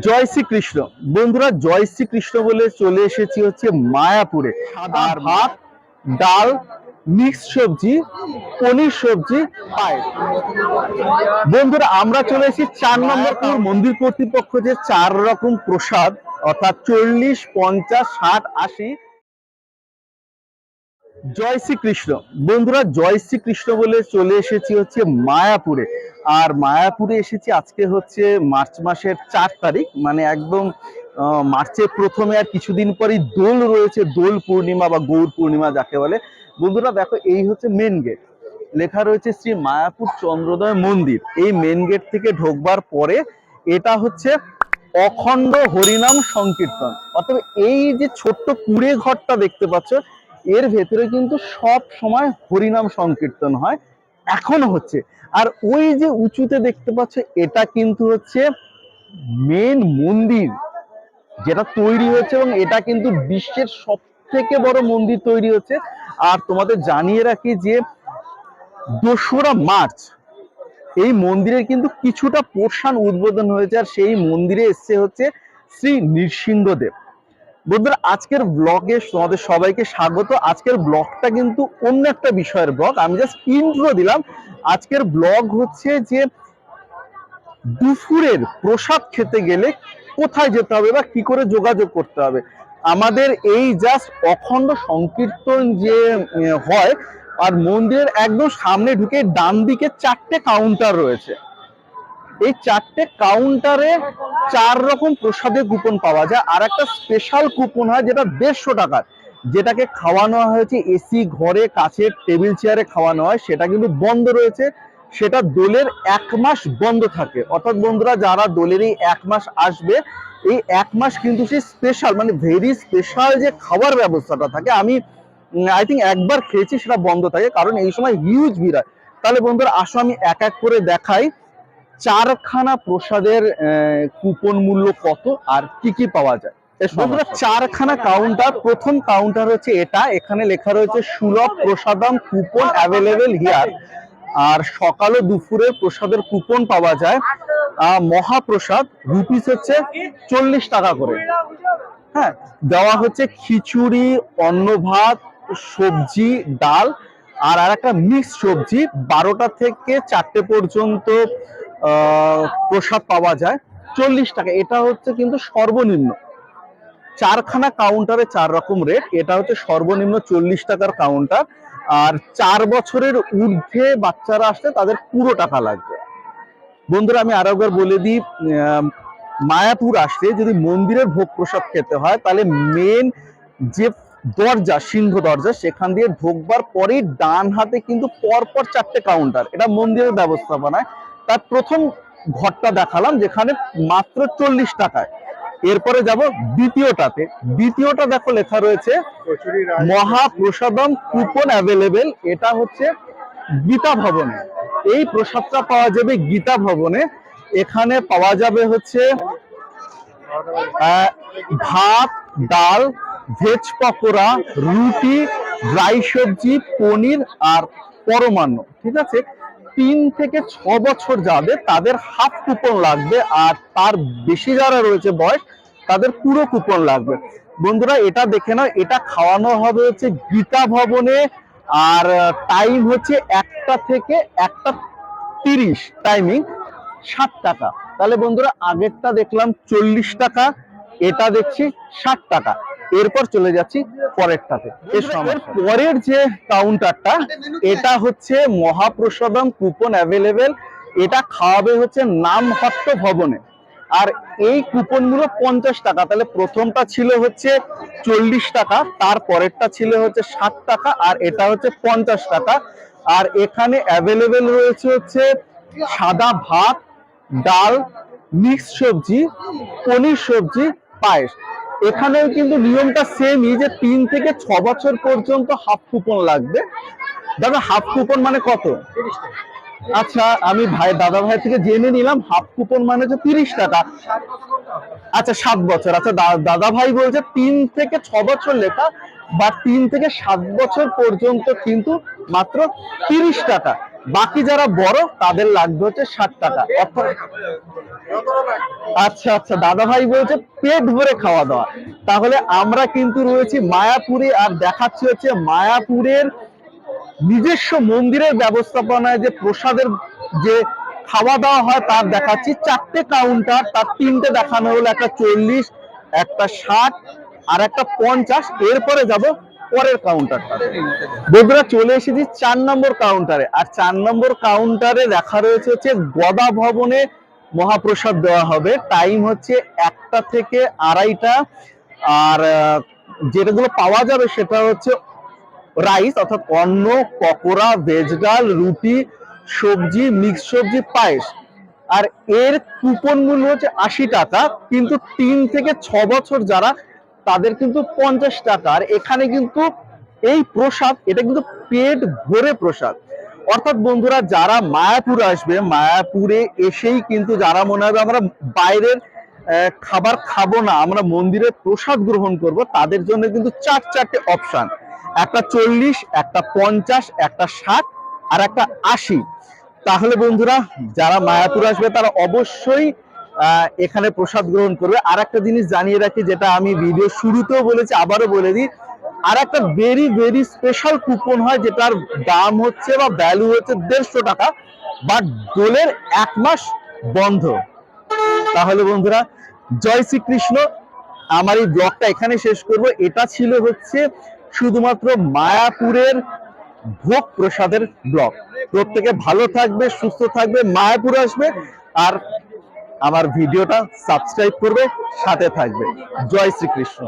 জয় শ্রীকৃষ্ণ। বন্ধুরা, জয় শ্রীকৃষ্ণ বলে চলে এসেছি হচ্ছে মায়াপুরে। সাদা ভাত, ডাল, মিক্স সবজি, পনির সবজি, পায়েস। বন্ধুরা, আমরা চলে এসেছি 4 নম্বর মন্দির কর্তৃপক্ষ যে 4 রকম প্রসাদ, অর্থাৎ 40, 50, 60, 80। জয় শ্রীকৃষ্ণ। বন্ধুরা, জয় শ্রীকৃষ্ণ বলে চলে এসেছি হচ্ছে মায়াপুরে। আর মায়াপুরে এসেছি আজকে হচ্ছে মার্চ মাসের 4 তারিখ, মানে একদম মার্চের প্রথমে। আর কিছুদিন পরেই দোল রয়েছে, দোল পূর্ণিমা বা গৌর পূর্ণিমা যাকে বলে। বন্ধুরা দেখো, এই হচ্ছে মেন গেট, লেখা রয়েছে শ্রী মায়াপুর চন্দ্রোদয় মন্দির। এই মেন গেট থেকে ঢোকবার পরে এটা হচ্ছে অখণ্ড হরিনাম সংকীর্তন। অর্থাৎ এই যে ছোট্ট কুড়ে ঘরটা দেখতে পাচ্ছ, এর ভেতরে কিন্তু সব সময় হরিনাম সংকীর্তন হয়, এখনো হচ্ছে। আর ওই যে উঁচুতে দেখতে পাচ্ছ, এটা কিন্তু হচ্ছে মেন মন্দির যেটা তৈরি হচ্ছে, এবং এটা কিন্তু বিশ্বের সব থেকে বড় মন্দির তৈরি হচ্ছে। আর তোমাদের জানিয়ে রাখি যে 2রা মার্চ এই মন্দিরের কিন্তু কিছুটা পোর্শন উদ্বোধন হয়েছে, আর সেই মন্দিরে এসছে হচ্ছে শ্রী নৃসিংহদেব। বন্ধুরা, আজকের ব্লগে তোমাদের সবাইকে স্বাগত। আজকের ব্লগটা কিন্তু অন্য একটা বিষয়ের ব্লগ, আমি জাস্ট ইন্ট্রো দিলাম। আজকের ব্লগ হচ্ছে যে দুপুরের প্রসাদ খেতে গেলে কোথায় যেতে হবে বা কি করে যোগাযোগ করতে হবে। আমাদের এই জাস্ট অখণ্ড সংকীর্তন যে হয়, আর মন্দিরের একদম সামনে ঢুকে ডান দিকে 4টে কাউন্টার রয়েছে। এই 4টে কাউন্টারে 4 রকম প্রসাদের কুপন পাওয়া যায়। আর একটা স্পেশাল কুপন হয় যেটা 150 টাকার, যেটাকে খাওয়ানো হয়েছে এসি ঘরে, কাছের টেবিল চেয়ারে খাওয়ানো হয়, সেটা কিন্তু বন্ধ রয়েছে। সেটা দোলের 1 মাস বন্ধ থাকে। অর্থাৎ বন্ধুরা, যারা দোলের এই 1 মাস আসবে, এই 1 মাস কিন্তু সেই স্পেশাল, মানে ভেরি স্পেশাল যে খাবার ব্যবস্থাটা থাকে, আমি আই থিঙ্ক একবার খেয়েছি, সেটা বন্ধ থাকে, কারণ এই সময় হিউজ ভিড় হয়। তাহলে বন্ধুরা আসো আমি এক এক করে দেখাই 4খানা প্রসাদের কুপন মূল্য কত আর কি কি পাওয়া যায়। বন্ধুরা, 4খানা কাউন্টার। প্রথম কাউন্টার হচ্ছে এটা, এখানে লেখা রয়েছে সুলভ প্রসাদম কুপন অ্যাভেলেবেল হিয়ার। আর সকাল ও দুপুরের প্রসাদের কুপন পাওয়া যায়। মহাপ্রসাদ রুপিস হচ্ছে 40 টাকা করে। হ্যাঁ, দেওয়া হচ্ছে খিচুড়ি, অন্ন ভাত, সবজি, ডাল, আর একটা মিক্স সবজি। 12টা থেকে 4টে পর্যন্ত প্রসাদ পাওয়া যায় 40 টাকা। এটা হচ্ছে কিন্তু সর্বনিম্ন। 4খানা কাউন্টারে 4 রকম রেট। এটা হচ্ছে সর্বনিম্ন 40 টাকার কাউন্টার। আর 4 বছরের ঊর্ধ্বে বাচ্চারা আসলে তাদের পুরো টাকা লাগবে। বন্ধুরা, আমি আরো একবার বলে দিই, মায়াপুর আসলে যদি মন্দিরের ভোগ প্রসাদ খেতে হয়, তাহলে মেন যে দরজা, সিংহ দরজা, সেখান দিয়ে ঢোকবার পরেই ডান হাতে কিন্তু পরপর 4টে কাউন্টার। এটা মন্দিরের ব্যবস্থাপনায়। তার প্রথম ঘরটা দেখালাম, যেখানে মাত্র 40 টাকায়। এরপরে যাব দ্বিতীয়টাতে। দ্বিতীয়টা দেখো, লেখা রয়েছে মহাপ্রসাদম কুপন অ্যাভেলেবেল। এটা হচ্ছে গীতা ভবনে। এই প্রসাদটা পাওয়া যাবে গীতা ভবনে। এখানে পাওয়া যাবে হচ্ছে ভাত, ডাল, ভেজ পকোড়া, রুটি, ড্রাই সবজি, পনির আর পরমান্ন। ঠিক আছে, 3 থেকে 6 বছর যাবে তাদের হাফ কুপন লাগবে, আর তার বেশি যারা রয়েছে বয়স, তাদের পুরো কুপন লাগবে। বন্ধুরা, এটা দেখে নাও, এটা খাওয়ানো হবে হচ্ছে গীতা ভবনে। আর টাইম হচ্ছে 1টা থেকে 1টা 30 টাইমিং, 60 টাকা। তাহলে বন্ধুরা, আগেরটা দেখলাম 40 টাকা, এটা দেখছি 60 টাকা। এরপর চলে যাচ্ছি পরেরটাতে। পরের যে কাউন্টারটা, এটা হচ্ছে মহাপ্রসাদম কুপন অ্যাভেলেবেল। এটা খাওয়াবে হচ্ছে নামহট্ট ভবনে। আর এই কুপনগুলো 50 টাকা। তাহলে প্রথমটা ছিল হচ্ছে 40 টাকা, তার পরেরটা ছিল হচ্ছে 60 টাকা, আর এটা হচ্ছে 50 টাকা। আর এখানে অ্যাভেলেবেল রয়েছে হচ্ছে সাদা ভাত, ডাল, মিক্স সবজি, পনির সবজি, পায়েস। এখানেও কিন্তু নিয়মটা সেমই, যে 3 থেকে 6 বছর পর্যন্ত হাফ কুপন লাগবে। দাদা, হাফ কুপন মানে কত? আচ্ছা, আমি দাদা ভাই থেকে জেনে নিলাম, হাফ কুপন মানে হচ্ছে 30 টাকা। আচ্ছা, 7 বছর। আচ্ছা, দাদা ভাই বলছে 3 থেকে 6 বছর লেখা, বা 3 থেকে 7 বছর পর্যন্ত কিন্তু মাত্র 30 টাকা। বাকি যারা বড় তাদের লাগবে হচ্ছে 60 টাকা। আচ্ছা আচ্ছা, দাদা ভাই বলছে পেট ভরে খাওয়া দাওয়া। তাহলে আমরা কিন্তু রয়েছি মায়াপুরে, আর দেখাচ্ছি হচ্ছে মায়াপুরের নিজস্ব মন্দিরের ব্যবস্থাপনায় যে প্রসাদের যে খাওয়া দাওয়া হয় তার দেখাচ্ছি। 4টে কাউন্টার, তার 3টে দেখানো হলো, একটা 40, একটা 60 আর একটা 50। এরপরে যাব পরের কাউন্টারটা। বন্ধুরা চলে এসেছি 4 নম্বর কাউন্টারে, আর 4 নম্বর কাউন্টারে দেখা রয়েছে হচ্ছে গদা ভবনে মহাপ্রসাদ দেওয়া হবে। টাইম হচ্ছে 1টা থেকে 2:30টা। আর যেটাগুলো পাওয়া যাবে সেটা হচ্ছে রাইস অর্থাৎ অন্ন, পকোড়া, ভেজ ডাল, রুটি, সবজি, মিক্স সবজি, পায়েস। আর এর কুপন মূল্য হচ্ছে 80 টাকা, কিন্তু 3 থেকে 6 বছর যারা তাদের কিন্তু 50 টাকা। আর এখানে কিন্তু এই প্রসাদ, এটা কিন্তু পেট ভরে প্রসাদ। অর্থাৎ বন্ধুরা যারা মায়াপুর আসবে, মায়াপুরে এসেই কিন্তু যারা মনে হবে আমরা বাইরের খাবার খাবো না, আমরা মন্দিরের প্রসাদ গ্রহণ করব, তাদের জন্য কিন্তু 4টে অপশন, একটা 40, একটা 50, একটা 60 আর একটা 80। তাহলে বন্ধুরা যারা মায়াপুর আসবে তারা অবশ্যই এখানে প্রসাদ গ্রহণ করবে। আর একটা জিনিস জানিয়ে রাখি, যেটা আমি ভিডিও শুরুতেও বলেছি, আবারও বলে দিই, আর একটা ভেরি ভেরি স্পেশাল কুপন হয়, যেটার দাম হচ্ছে বা ভ্যালু হচ্ছে 150 টাকা, বাট দোলের 1 মাস বন্ধ। তাহলে বন্ধুরা জয় শ্রীকৃষ্ণ। আমার এই ব্লগটা এখানে শেষ করব। এটা ছিল হচ্ছে শুধুমাত্র মায়াপুরের ভোগ প্রসাদের ব্লগ। প্রত্যেকে ভালো থাকবে, সুস্থ থাকবে, মায়াপুর আসবে, আর আমার ভিডিওটা সাবস্ক্রাইব করবে, সাথে থাকবে। জয় শ্রীকৃষ্ণ।